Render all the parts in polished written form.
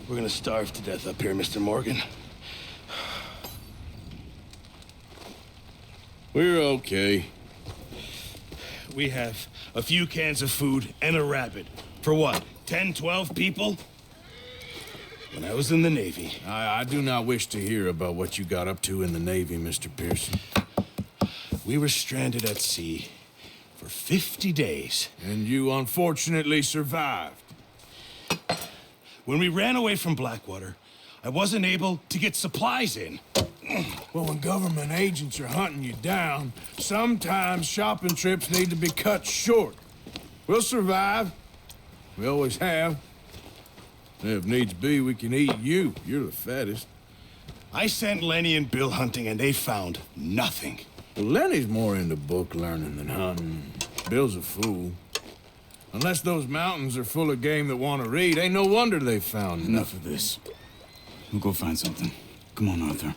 We're gonna starve to death up here, Mr. Morgan. We're okay. We have a few cans of food and a rabbit. For what, 10, 12 people? When I was in the Navy... I do not wish to hear about what you got up to in the Navy, Mr. Pearson. We were stranded at sea for 50 days. And you unfortunately survived. When we ran away from Blackwater, I wasn't able to get supplies in. Well, when government agents are hunting you down, sometimes shopping trips need to be cut short. We'll survive. We always have. If needs be, we can eat you. You're the fattest. I sent Lenny and Bill hunting, and they found nothing. Well, Lenny's more into book learning than hunting. Bill's a fool. Unless those mountains are full of game that want to read, ain't no wonder they found Enough of this. We'll go find something. Come on, Arthur.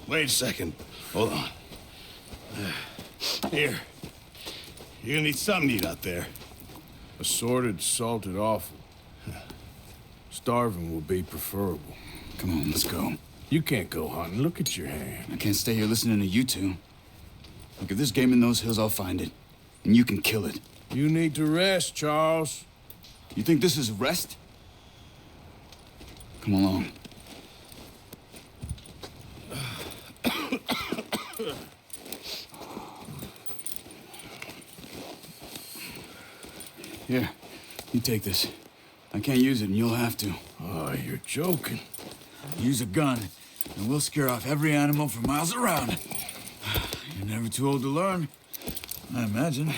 Wait a second. Hold on. Here. You're gonna need something to eat out there. Assorted, salted offal. Starving will be preferable. Come on, let's go. You can't go hunting. Look at your hand. I can't stay here listening to you two. Look, if there's game in those hills, I'll find it. And you can kill it. You need to rest, Charles. You think this is rest? Come along. Here, you take this. I can't use it, and you'll have to. Oh, you're joking. Use a gun, and we'll scare off every animal for miles around. You're never too old to learn, I imagine.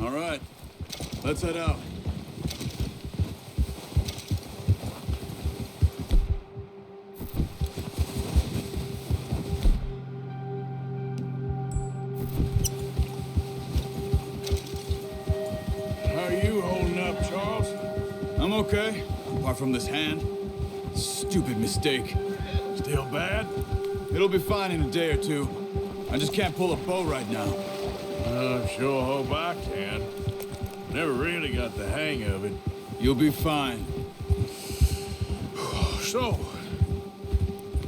All right, let's head out. How are you holding up, Charles? I'm okay, apart from this hand. Stupid mistake. Still bad? It'll be fine in a day or two. I just can't pull a bow right now. Sure hope I can. Never really got the hang of it. You'll be fine. So,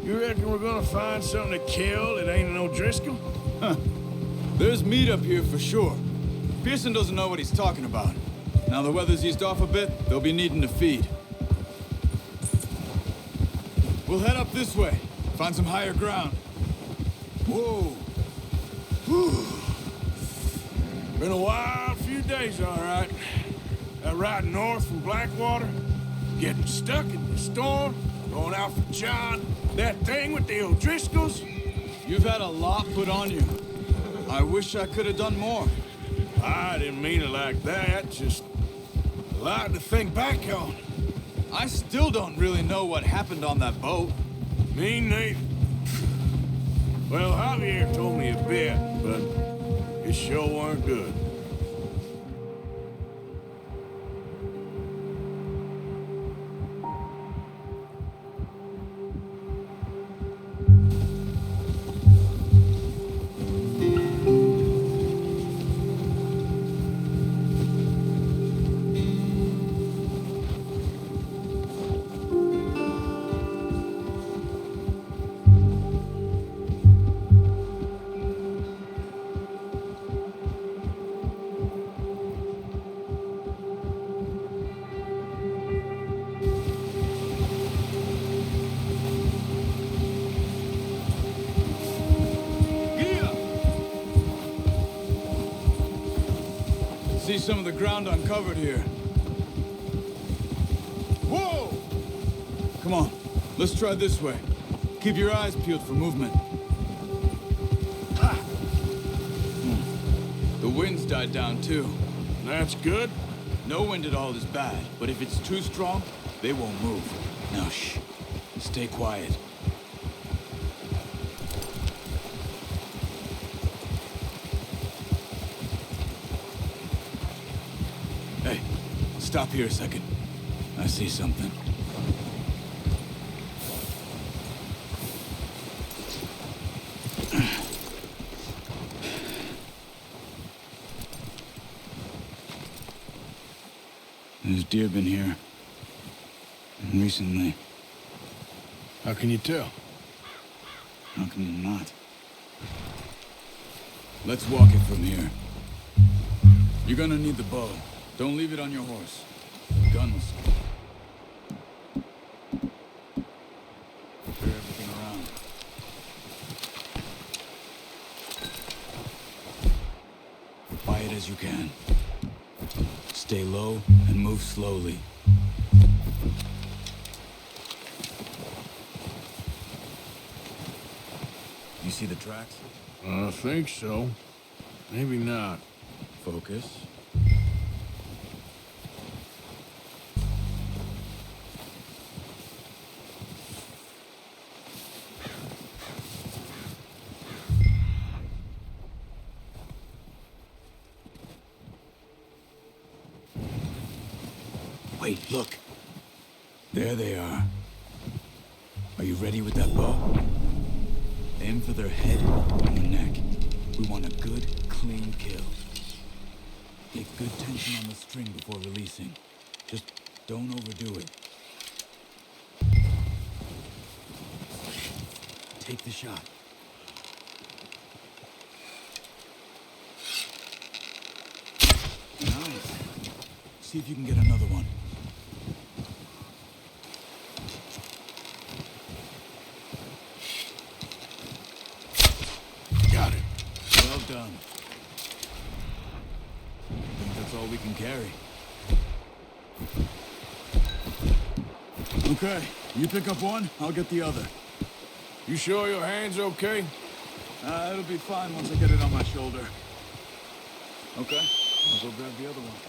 you reckon we're gonna find something to kill that ain't no Driscoll? Huh. There's meat up here for sure. Pearson doesn't know what he's talking about. Now the weather's eased off a bit, they'll be needing to feed. We'll head up this way, find some higher ground. Whoa. Whew. Been a wild few days, all right. That ride north from Blackwater, getting stuck in the storm, going out for John, that thing with the O'Driscolls. You've had a lot put on you. I wish I could have done more. I didn't mean it like that, just a lot to think back on. I still don't really know what happened on that boat. Me neither. Well, Javier told me a bit, but it sure weren't good. See some of the ground uncovered here. Whoa! Come on, let's try this way. Keep your eyes peeled for movement. Ha! The wind's died down too. That's good. No wind at all is bad, but if it's too strong, they won't move. Now shh, stay quiet. Hey, stop here a second. I see something. There's deer been here. recently. How can you tell? How can you not? Let's walk it from here. You're gonna need the bow. Don't leave it on your horse. The gun will stop. Clear everything around. Quiet as you can. Stay low and move slowly. You see the tracks? I think so. Maybe not. Focus. Wait, look. There they are. Are you ready with that bow? Aim for their head and their neck. We want a good, clean kill. Take good tension on the string before releasing. Just don't overdo it. Take the shot. Nice. See if you can get another one. Got it. Well done. I think that's all we can carry. Okay, you pick up one, I'll get the other. You sure your hand's okay? It'll be fine once I get it on my shoulder. Okay, I'll go grab the other one.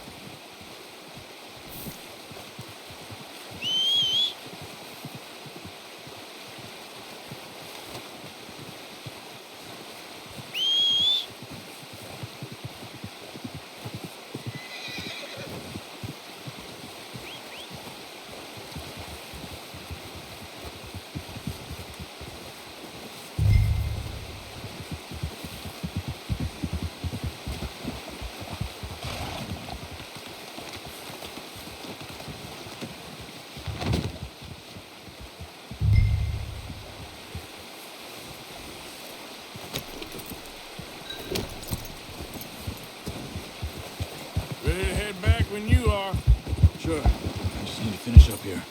Ready to head back when you are. Sure, I just need to finish up here.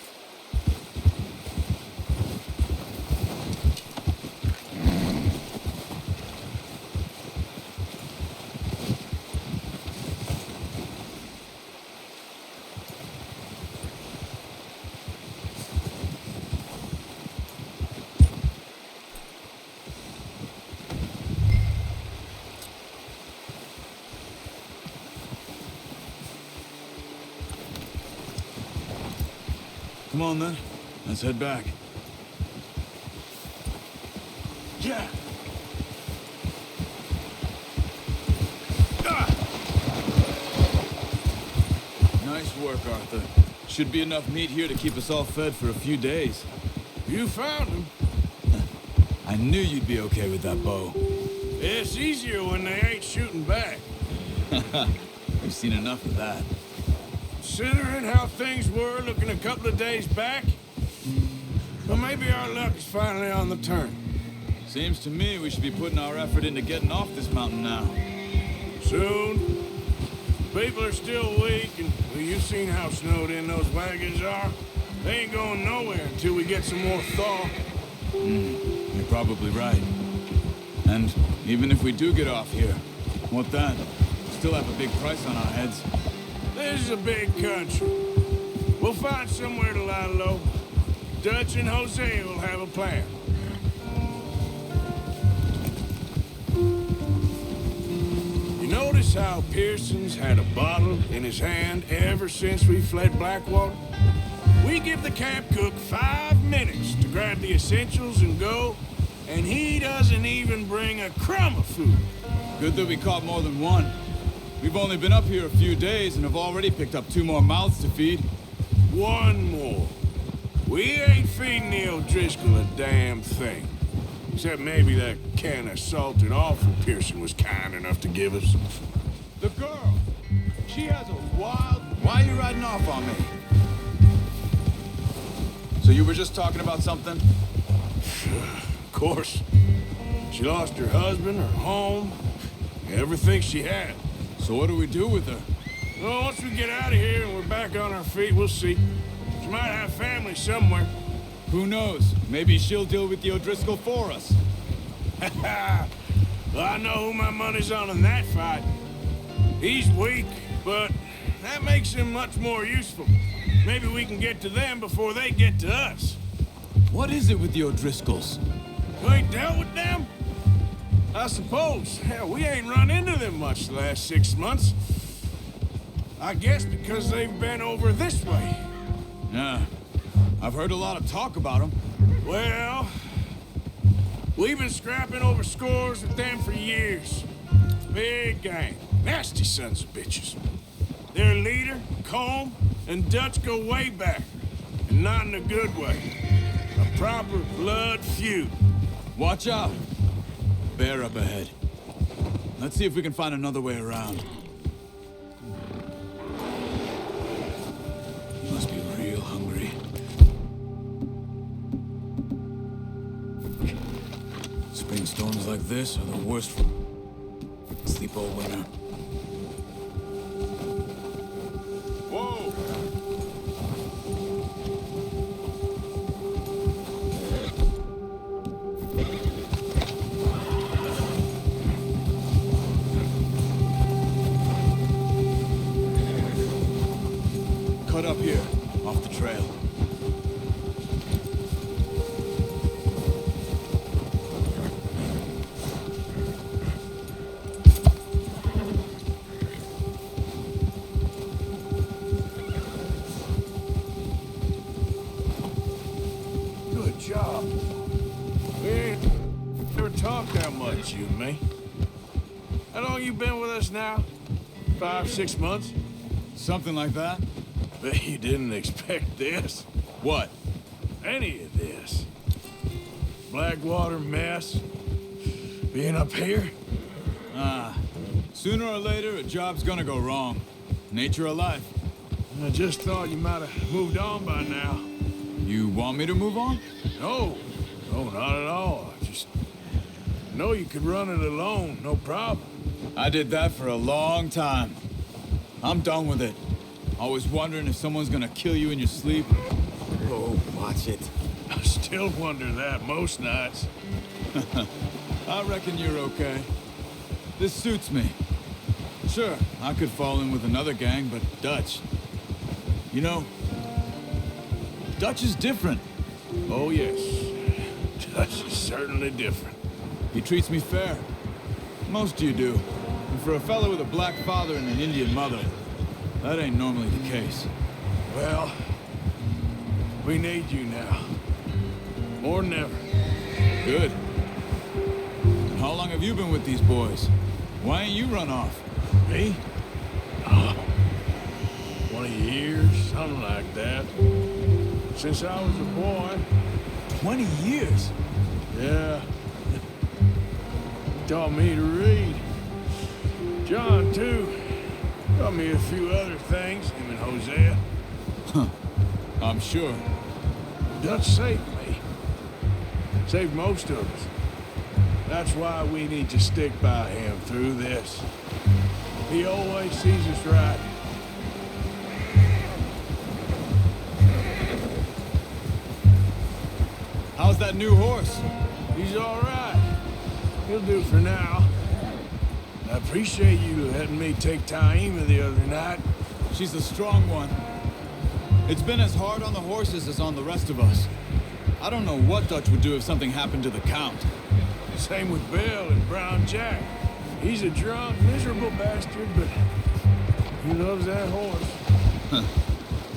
Come on, then. Let's head back. Yeah. Nice work, Arthur. Should be enough meat here to keep us all fed for a few days. You found him. I knew you'd be okay with that bow. It's easier when they ain't shooting back. We've seen enough of that. Considering how things were looking a couple of days back, well, maybe our luck is finally on the turn. Seems to me we should be putting our effort into getting off this mountain now. Soon. People are still weak, and well, you've seen how snowed in those wagons are. They ain't going nowhere until we get some more thaw. You're probably right. And even if we do get off here, what then? We still have a big price on our heads. This is a big country. We'll find somewhere to lie low. Dutch and Jose will have a plan. You notice how Pearson's had a bottle in his hand ever since we fled Blackwater? We give the camp cook 5 minutes to grab the essentials and go, and he doesn't even bring a crumb of food. Good that we caught more than one. We've only been up here a few days and have already picked up 2 more mouths to feed. One more. We ain't feeding the O'Driscoll a damn thing. Except maybe that can of salted offal Pearson was kind enough to give us. The girl! She has a wild... Why are you riding off on me? So you were just talking about something? Of course. She lost her husband, her home, everything she had. So what do we do with her? Well, once we get out of here and we're back on our feet, we'll see. She might have family somewhere. Who knows? Maybe she'll deal with the O'Driscoll for us. Well, I know who my money's on in that fight. He's weak, but that makes him much more useful. Maybe we can get to them before they get to us. What is it with the O'Driscolls? You ain't dealt with them? I suppose. Hell, we ain't run into them much the last 6 months. I guess because they've been over this way. Yeah. I've heard a lot of talk about them. Well, we've been scrapping over scores with them for years. Big gang. Nasty sons of bitches. Their leader, Combe, and Dutch go way back. And not in a good way. A proper blood feud. Watch out. Bear up ahead. Let's see if we can find another way around. You must be real hungry. Spring storms like this are the worst for... Sleep all winter. Whoa! Cut up here, off the trail. Good job. We ain't never talked that much, you and me. How long you been with us now? 5, 6 months? Something like that? Bet you didn't expect this. What? Any of this. Blackwater mess. Being up here. Sooner or later, a job's gonna go wrong. Nature of life. I just thought you might have moved on by now. You want me to move on? No, not at all. I just know you could run it alone, no problem. I did that for a long time. I'm done with it. Always wondering if someone's gonna kill you in your sleep. Oh, watch it. I still wonder that most nights. I reckon you're okay. This suits me. Sure, I could fall in with another gang, but Dutch... You know, Dutch is different. Oh, yes. Dutch is certainly different. He treats me fair. Most of you do. And for a fellow with a black father and an Indian mother, that ain't normally the case. Well, we need you now. More than ever. Good. And how long have you been with these boys? Why ain't you run off? Me? Oh, 20 years, something like that. Since I was a boy. 20 years? Yeah. He taught me to read. John, too. Taught me a few other things, him and Hosea. I'm sure. Dutch saved me. Saved most of us. That's why we need to stick by him through this. He always sees us right. How's that new horse? He's all right. He'll do for now. I appreciate you letting me take Taima the other night. She's a strong one. It's been as hard on the horses as on the rest of us. I don't know what Dutch would do if something happened to the Count. Same with Bill and Brown Jack. He's a drunk, miserable bastard, but he loves that horse.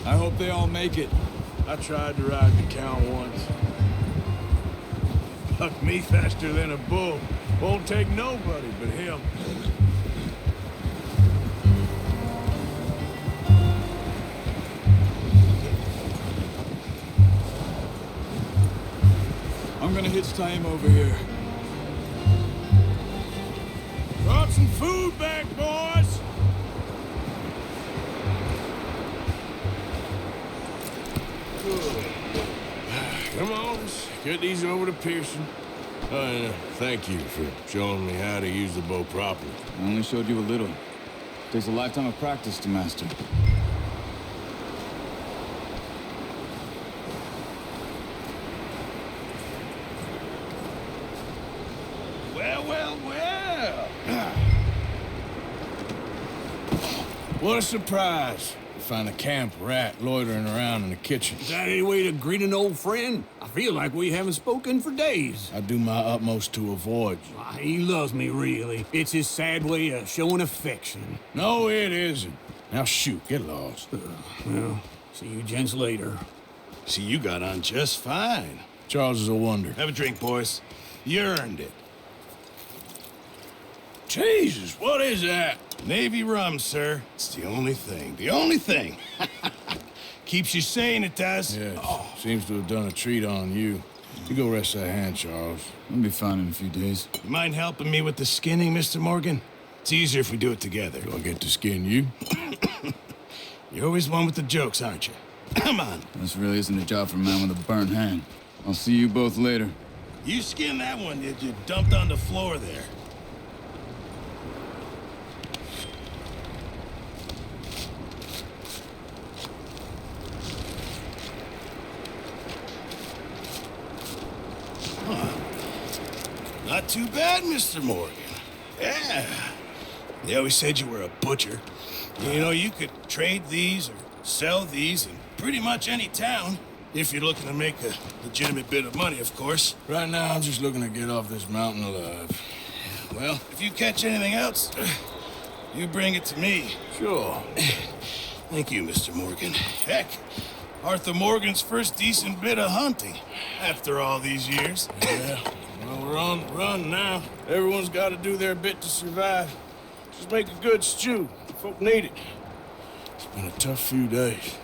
I hope they all make it. I tried to ride the Count once. Bucked me faster than a bull. Won't take nobody but him. I'm gonna hitch Taima over here. Brought some food back, boys! Good. Come on, let's get these over to Pearson. And thank you for showing me how to use the bow properly. I only showed you a little. Takes a lifetime of practice to master. Well, well, well. What a surprise. To find a camp rat loitering around in the kitchen. Is that any way to greet an old friend? I feel like we haven't spoken for days. I do my utmost to avoid you. Why, he loves me, really. It's his sad way of showing affection. No, it isn't. Now shoot, get lost. Well, see you gents later. See, you got on just fine. Charles is a wonder. Have a drink, boys. You earned it. Jesus, what is that? Navy rum, sir. It's the only thing. The only thing. Keeps you sane, it does. Yes, seems to have done a treat on you. You go rest that hand, Charles. I'll be fine in a few days. You mind helping me with the skinning, Mr. Morgan? It's easier if we do it together. Do I get to skin you? You're always one with the jokes, aren't you? Come on. This really isn't a job for a man with a burnt hand. I'll see you both later. You skinned that one that you dumped on the floor there. Not too bad, Mr. Morgan. Yeah. They always said you were a butcher. You know, you could trade these or sell these in pretty much any town. If you're looking to make a legitimate bit of money, of course. Right now, I'm just looking to get off this mountain alive. Well, if you catch anything else, you bring it to me. Sure. Thank you, Mr. Morgan. Heck, Arthur Morgan's first decent bit of hunting after all these years. Yeah. Well, we're on the run now. Everyone's got to do their bit to survive. Just make a good stew. Folk need it. It's been a tough few days.